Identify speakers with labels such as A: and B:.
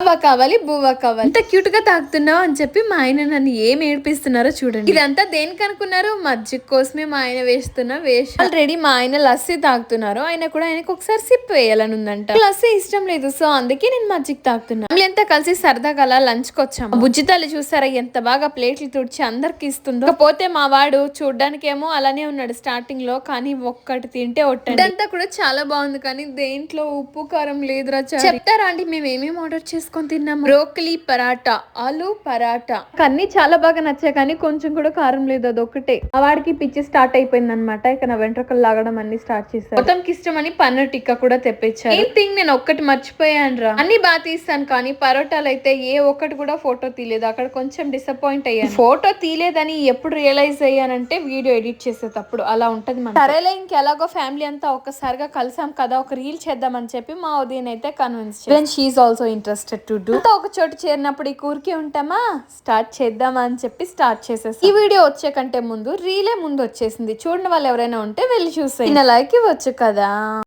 A: బువ్వ కావాలి బువ్వ కావాలి ఇంత క్యూట్ గా తాగుతున్నావు అని చెప్పి మా ఆయన నన్ను ఏం ఏడిపిస్తున్నారో చూడండి. ఇదంతా దేనికి అనుకున్నారు? మజ్జిగ కోసమే మా ఆయన వేస్తున్న వేషం. ఆల్రెడీ మా ఆయన లస్సీ తాగుతున్నారు. ఆయన కూడా ఆయనకు ఒకసారి సిప్ వేయాలని ఉందంట. లస్సీ ఇష్టం లేదు, సో అందుకే నేను మజ్జిగ తాగుతున్నా. అంతా కలిసి సరదాగా అలా లంచ్ కి వచ్చాము. బుజ్జి తల్లి చూసారా ఎంత బాగా ప్లేట్లు తుడిచి అందరికి ఇస్తుందో. పోతే మా వాడు చూడ్డానికేమో అలానే ఉన్నాడు స్టార్టింగ్ లో, కానీ ఒక్కటి తింటే ఒట్టండి. ఇదంతా కూడా చాలా బాగుంది, కానీ దేంట్లో ఉప్పు కారం లేదురా. చెప్తారా అండి మేము ఏమేమి ఆర్డర్ చేసుకొని తిన్నాము? బ్రోకలీ పరాటా, ఆలు పరాటా, అన్ని చాలా బాగా నచ్చాయి, కానీ కొంచెం కూడా కారం లేదు, అదొకటే. ఆ వాడికి పిచ్చి స్టార్ట్ అయిపోయింది అనమాట. ఇక నా వెంట్రుకలు లాగడం అన్ని స్టార్ట్ చేశారు. మొత్తంకి ఇష్టమని పన్నీర్ టిక్కా కూడా తెప్పించారు. ఏం థింగ్ నేను ఒక్కటి మర్చిపోయాను రా. అన్ని బాగా తీస్తాను, కానీ పరోటాలు అయితే ఏ ఒక్కటి కూడా ఫోటో తీయలేదు. అక్కడ కొంచెం డిసప్పాయింట్ అయ్యాను. ఫోటో తీయలేదని ఎప్పుడు రియలైజ్ అయ్యానంటే వీడియో ఎడిట్ చేసేటప్పుడు. అలా ఉంటది మన. సరేలే ఇంకెలాగో ఫ్యామిలీ అంతా ఒక్కసారిగా కలిసాం కదా, ఒక రీల్ చేద్దామని చెప్పి మా ఉదయం అయితే కన్విన్స్ చేసి she also interested to do. ఒక చోటు చేరినప్పుడు ఈ ఊరికే ఉంటామా, స్టార్ట్ చేద్దామా అని చెప్పి స్టార్ట్ చేసేసి ఈ వీడియో వచ్చే కంటే ముందు రీలే ముందు వచ్చేసింది. చూడని వాళ్ళు ఎవరైనా ఉంటే వెళ్ళి చూసేయండి. లైక్ ఇవ్వచ్చు కదా.